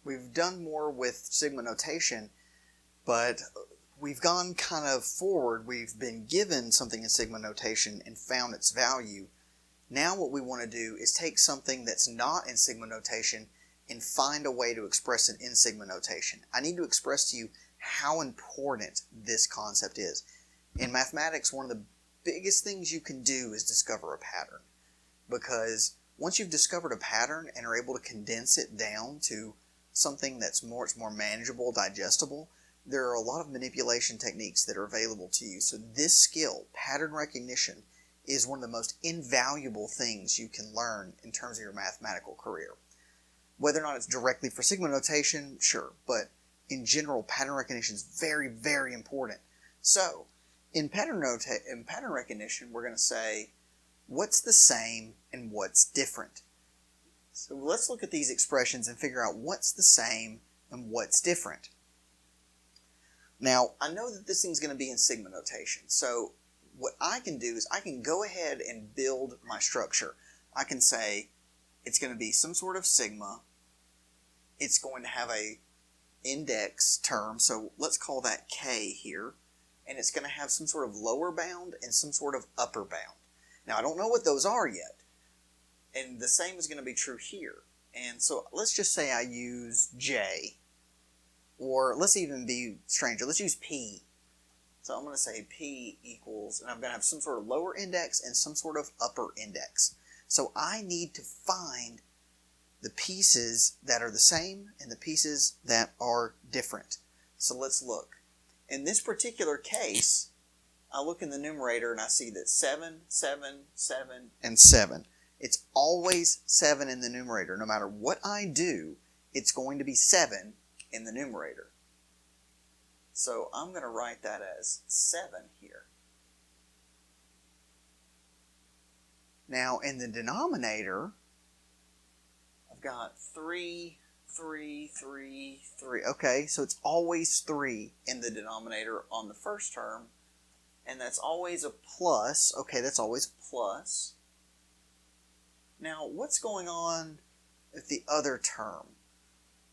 we've done more with sigma notation, but we've gone kind of forward. We've been given something in sigma notation and found its value. Now what we want to do is take something that's not in sigma notation and find a way to express it in sigma notation. I need to express to you how important this concept is. In mathematics, one of the biggest things you can do is discover a pattern, because once you've discovered a pattern and are able to condense it down to something that's more manageable, digestible, there are a lot of manipulation techniques that are available to you. So this skill, pattern recognition, is one of the most invaluable things you can learn in terms of your mathematical career. Whether or not it's directly for sigma notation, sure, but in general, pattern recognition is very, very important. So, in pattern recognition, we're going to say, what's the same and what's different? So let's look at these expressions and figure out what's the same and what's different. Now, I know that this thing's going to be in sigma notation, so what I can do is I can go ahead and build my structure. I can say it's going to be some sort of sigma. It's going to have a index term, so let's call that k here. And it's going to have some sort of lower bound and some sort of upper bound. Now, I don't know what those are yet. And the same is going to be true here. And so let's just say I use j. Or let's even be stranger. Let's use p. So I'm going to say p equals, and I'm going to have some sort of lower index and some sort of upper index. So I need to find the pieces that are the same and the pieces that are different. So let's look. In this particular case, I look in the numerator and I see that 7, 7, 7, and 7. It's always 7 in the numerator. No matter what I do, it's going to be 7 in the numerator. So I'm going to write that as 7 here. Now in the denominator, I've got 3, 3, 3, 3. Okay, so it's always 3 in the denominator on the first term, and that's always a plus. Okay, that's always a plus. Now, what's going on with the other term?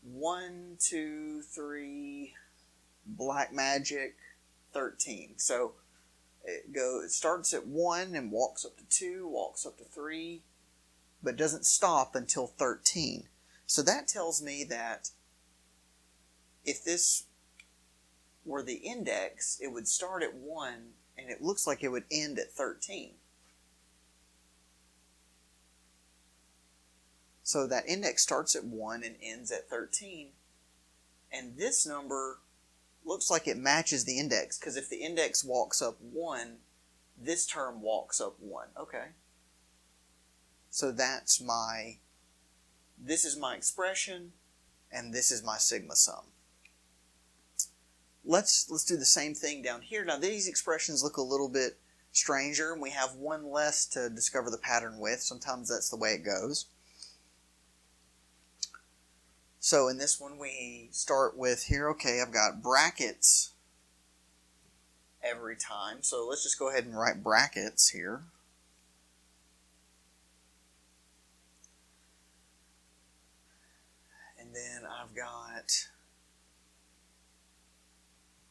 1, 2, 3, black magic, 13. So it starts at 1 and walks up to 2, walks up to 3, but doesn't stop until 13. So that tells me that if this were the index, it would start at 1 and it looks like it would end at 13. So that index starts at 1 and ends at 13. And this number looks like it matches the index, because if the index walks up 1, this term walks up 1. Okay. So this is my expression, and this is my sigma sum. Let's do the same thing down here. Now these expressions look a little bit stranger, and we have one less to discover the pattern with. Sometimes that's the way it goes. So in this one we start with here, okay, I've got brackets every time. So let's just go ahead and write brackets here. And then I've got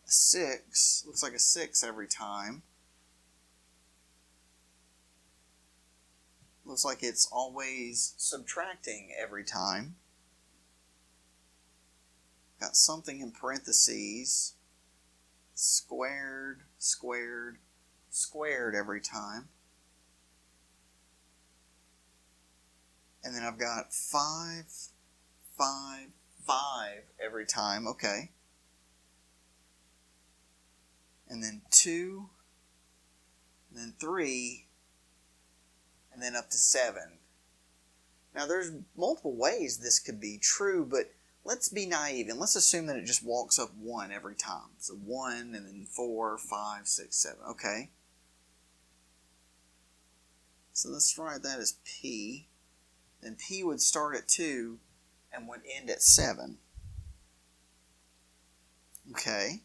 a 6, looks like a 6 every time. Looks like it's always subtracting every time. Got something in parentheses, squared, squared, squared every time. And then I've got 5, 5, 5 every time, okay. And then 2, and then 3, and then up to 7. Now there's multiple ways this could be true, but let's be naive and let's assume that it just walks up 1 every time. So 1 and then 4, 5, 6, 7. Okay. So let's write that as P. Then P would start at 2 and would end at 7. Okay.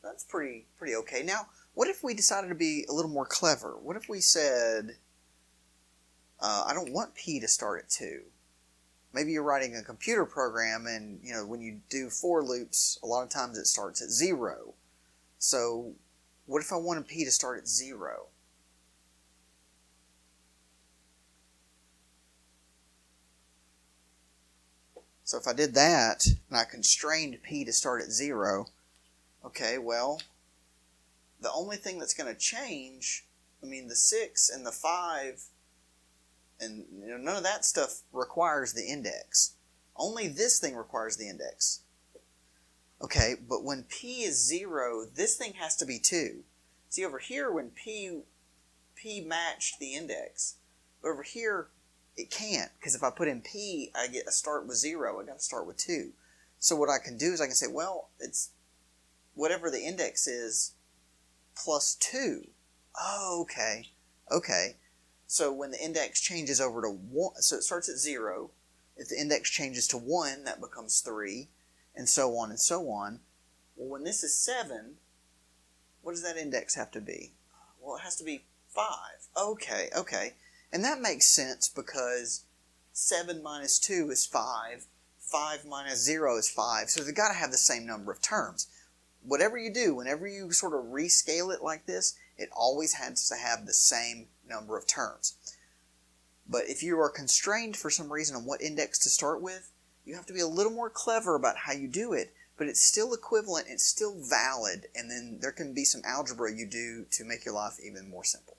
That's pretty okay. Now, what if we decided to be a little more clever? What if we said, I don't want P to start at 2. Maybe you're writing a computer program and, when you do for loops, a lot of times it starts at 0. So what if I wanted P to start at 0? So if I did that, and I constrained P to start at 0, okay, well, the only thing that's going to change, the 6 and the 5, and none of that stuff requires the index. Only this thing requires the index. Okay, but when P is 0, this thing has to be 2. See, over here, when P matched the index, but over here, it can't, because if I put in P, I get a start with 0. I got to start with 2. So what I can do is I can say, well, it's whatever the index is plus 2. Oh, okay. Okay. So when the index changes over to 1, so it starts at 0. If the index changes to 1, that becomes 3, and so on and so on. Well, when this is 7, what does that index have to be? Well, it has to be 5. Okay, okay. And that makes sense because 7 minus 2 is 5. 5 minus 0 is 5. So they've got to have the same number of terms. Whatever you do, whenever you sort of rescale it like this, it always has to have the same number of terms. But if you are constrained for some reason on what index to start with, you have to be a little more clever about how you do it, but it's still equivalent, it's still valid, and then there can be some algebra you do to make your life even more simple.